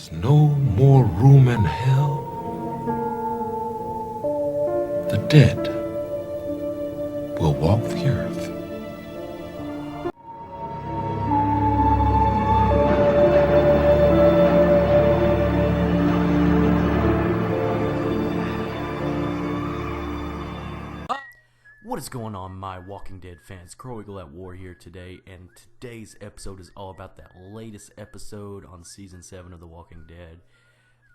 There's no more room in hell. The dead will walk the earth. What is going on, my Walking Dead fans? Crow Eagle at War here today, and today's episode is all about that latest episode on Season 7 of The Walking Dead.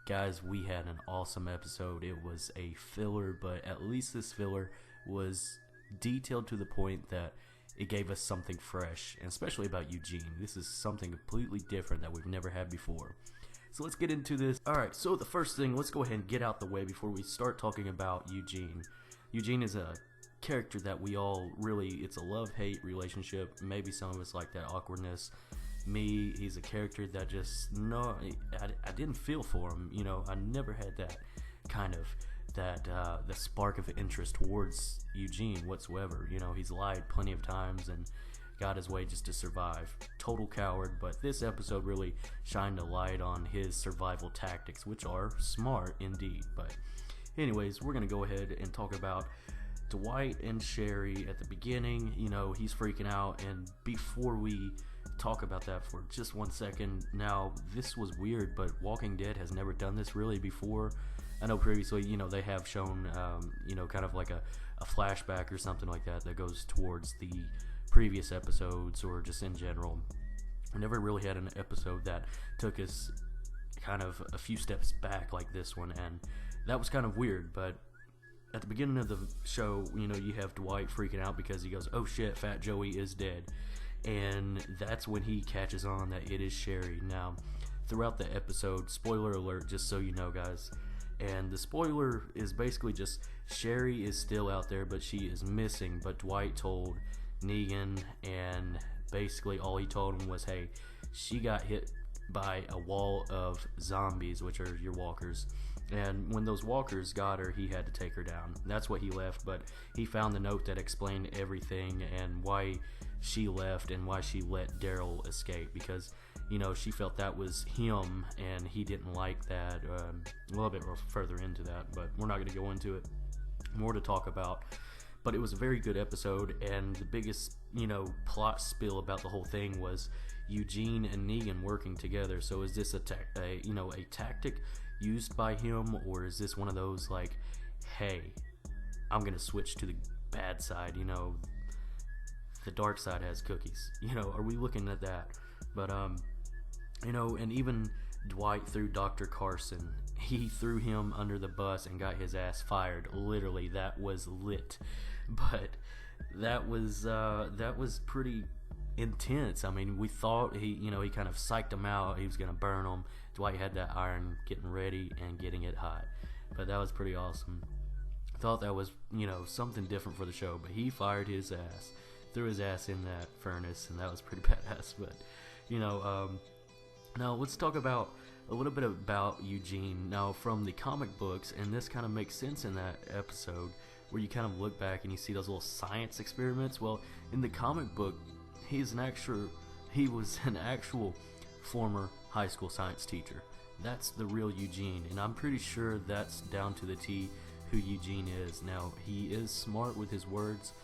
Guys, we had an awesome episode. It was a filler, but at least this filler was detailed to the point that it gave us something fresh, and especially about Eugene. This is something completely different that we've never had before. So let's get into this. Alright, so the first thing, let's go ahead and get out the way before we start talking about Eugene. Eugene is a character that we all really, it's a love-hate relationship. Maybe some of us like that awkwardness. Me, he's a character that just, no, I didn't feel for him. You know, I never had that kind of, the spark of interest towards Eugene whatsoever. You know, he's lied plenty of times and got his way just to survive. Total coward, but this episode really shined a light on his survival tactics, which are smart indeed. But anyways, we're going to go ahead and talk about Dwight and Sherry at the beginning. You know, he's freaking out, and before we talk about that for just 1 second, now this was weird, but Walking Dead has never done this really before. I know previously, you know, they have shown, you know, kind of like a flashback or something like that that goes towards the previous episodes or just in general. I never really had an episode that took us kind of a few steps back like this one, and that was kind of weird. But at the beginning of the show, you know, you have Dwight freaking out because he goes, oh shit, Fat Joey is dead. And that's when he catches on that it is Sherry. Now, throughout the episode, spoiler alert, just so you know, guys, and the spoiler is basically just Sherry is still out there, but she is missing. But Dwight told Negan, and basically all he told him was, hey, she got hit by a wall of zombies, which are your walkers. And when those walkers got her, he had to take her down. That's what he left, but he found the note that explained everything and why she left and why she let Daryl escape, because, you know, she felt that was him and he didn't like that. A little bit further into that, but we're not going to go into it. More to talk about. But it was a very good episode, and the biggest, you know, plot spill about the whole thing was Eugene and Negan working together. So is this a tactic used by him, or is this one of those like, hey, I'm gonna switch to the bad side, you know, the dark side has cookies, you know, are we looking at that? But you know, and even Dwight threw Dr. Carson, he threw him under the bus and got his ass fired. Literally, that was lit. But that was pretty intense. I mean, we thought he kind of psyched him out, he was gonna burn him. Dwight had that iron getting ready and getting it hot, but that was pretty awesome. Thought that was, you know, something different for the show, but he fired his ass, threw his ass in that furnace, and that was pretty badass. But, you know, now let's talk about a little bit about Eugene. Now, from the comic books, and this kind of makes sense in that episode where you kind of look back and you see those little science experiments. Well, in the comic book, he was an actual former high school science teacher. That's the real Eugene, and I'm pretty sure that's down to the T who Eugene is. Now, he is smart with his words,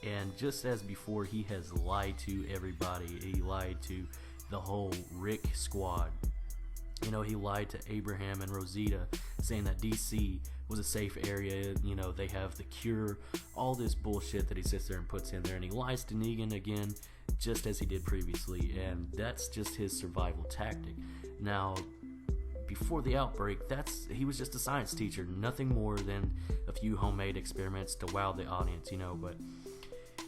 and just as before, he has lied to everybody. He lied to the whole Rick squad. You know, he lied to Abraham and Rosita, saying that DC was a safe area. You know, they have the cure, all this bullshit that he sits there and puts in there, and he lies to Negan again, just as he did previously, and that's just his survival tactic. Now, before the outbreak, he was just a science teacher, nothing more than a few homemade experiments to wow the audience, you know. But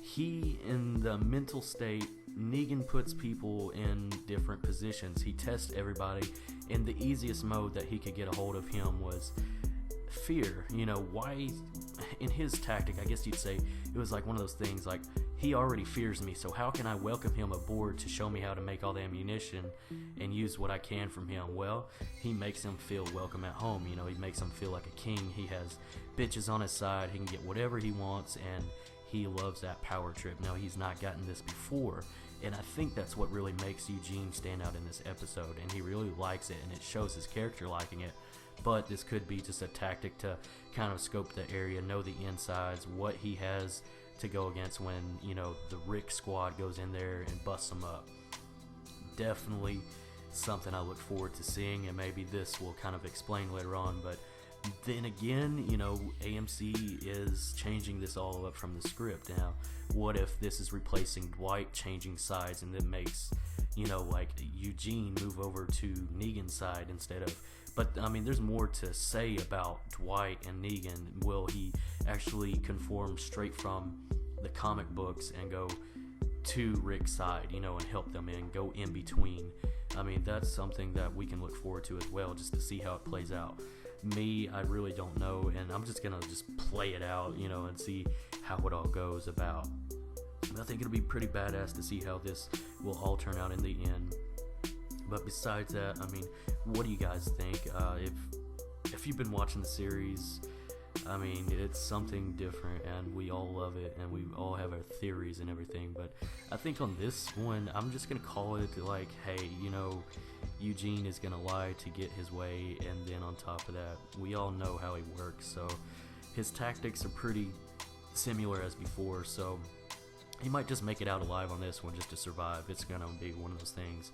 he, in the mental state, Negan puts people in different positions. He tests everybody, and the easiest mode that he could get a hold of him was fear. You know, why, in his tactic, I guess you'd say, it was like one of those things like, he already fears me, so how can I welcome him aboard to show me how to make all the ammunition and use what I can from him? Well, he makes him feel welcome at home. You know, he makes him feel like a king. He has bitches on his side. He can get whatever he wants, and he loves that power trip. Now, he's not gotten this before. And I think that's what really makes Eugene stand out in this episode, and he really likes it, and it shows his character liking it. But this could be just a tactic to kind of scope the area, know the insides, what he has to go against when, the Rick squad goes in there and busts him up. Definitely something I look forward to seeing, and maybe this will kind of explain later on. But then again, AMC is changing this all up from the script. Now, what if this is replacing Dwight changing sides, and then makes, like Eugene move over to Negan's side instead of... But, there's more to say about Dwight and Negan. Will he actually conform straight from the comic books and go to Rick's side, and help them and go in between? That's something that we can look forward to as well, just to see how it plays out. Me, I really don't know, and I'm just gonna play it out, and see how it all goes about. I think it'll be pretty badass to see how this will all turn out in the end. But besides that, what do you guys think? If you've been watching the series, it's something different, and we all love it, and we all have our theories and everything. But I think on this one, I'm just gonna call it like, hey, Eugene is gonna lie to get his way, and then on top of that, we all know how he works, so his tactics are pretty similar as before. So he might just make it out alive on this one just to survive. It's gonna be one of those things.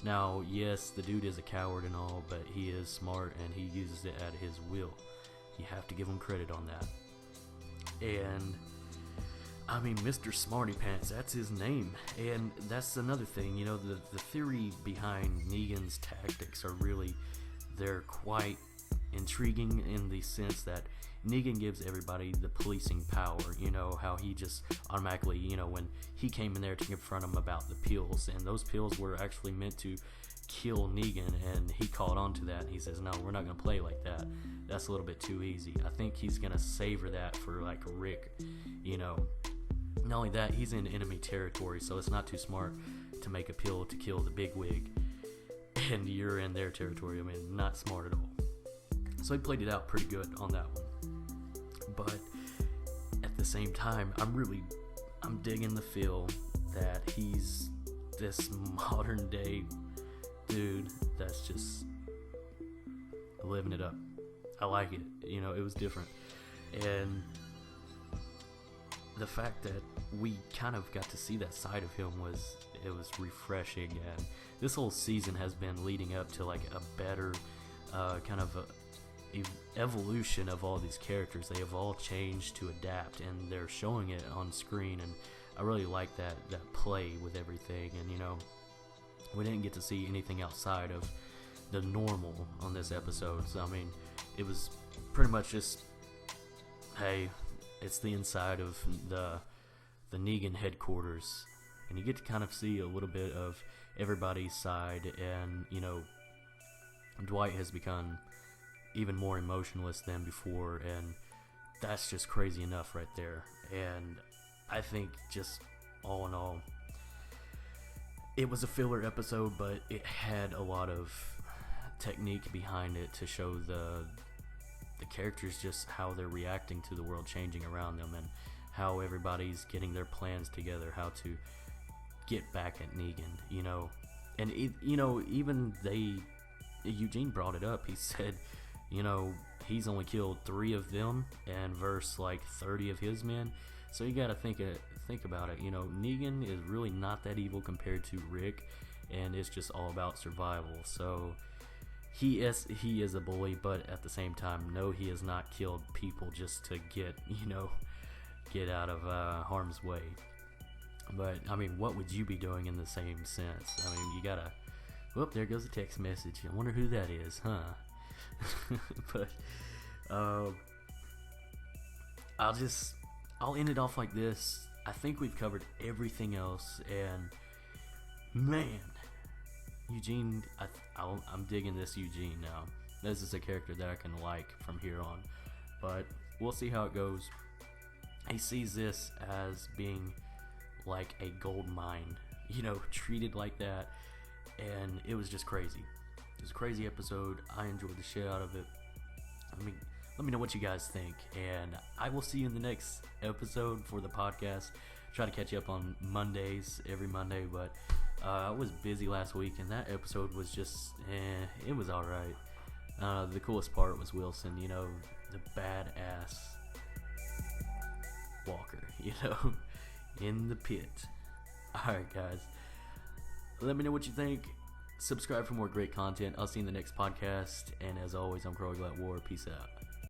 Now, yes, the dude is a coward and all, but he is smart, and he uses it at his will. You have to give him credit on that. And Mr. Smarty Pants, that's his name. And that's another thing, the theory behind Negan's tactics are really, they're quite intriguing in the sense that Negan gives everybody the policing power, how he just automatically, when he came in there to confront him about the pills, and those pills were actually meant to kill Negan, and he caught on to that, and he says, no, we're not going to play like that. That's a little bit too easy. I think he's going to savor that for, like, Rick, Not only that, he's in enemy territory, so it's not too smart to make a pill to kill the bigwig, and you're in their territory. Not smart at all. So he played it out pretty good on that one. But at the same time, I'm digging the feel that he's this modern day dude that's just living it up. I like it. It was different. And the fact that we kind of got to see that side of him was refreshing. And this whole season has been leading up to like a better kind of evolution of all these characters. They have all changed to adapt, and they're showing it on screen, and I really like that play with everything. And we didn't get to see anything outside of the normal on this episode, so it was pretty much just, hey, it's the inside of the Negan headquarters, and you get to kind of see a little bit of everybody's side. And Dwight has become even more emotionless than before, and that's just crazy enough right there. And I think just all in all, it was a filler episode, but it had a lot of technique behind it to show the characters just how they're reacting to the world changing around them, and how everybody's getting their plans together, how to get back at Negan, and even Eugene brought it up. He said, he's only killed 3 of them, and versus like 30 of his men. So you gotta think about it. Negan is really not that evil compared to Rick, and it's just all about survival. So he is a bully, but at the same time, no, he has not killed people just to get out of harm's way. But what would you be doing in the same sense? You gotta. Whoop! There goes a text message. I wonder who that is, huh? But I'll end it off like this. I think we've covered everything else, and man, Eugene, I'm digging this Eugene now. This is a character that I can like from here on, but we'll see how it goes. He sees this as being like a gold mine, treated like that, and it was just crazy. It was a crazy episode. I enjoyed the shit out of it. Let me know what you guys think, and I will see you in the next episode for the podcast. try to catch you up on Mondays, every Monday, but I was busy last week, and that episode was just, it was alright. The coolest part was Wilson, the badass walker, in the pit. Alright, guys. Let me know what you think. Subscribe for more great content. I'll see you in the next podcast. And as always, I'm Crow at War. Peace out.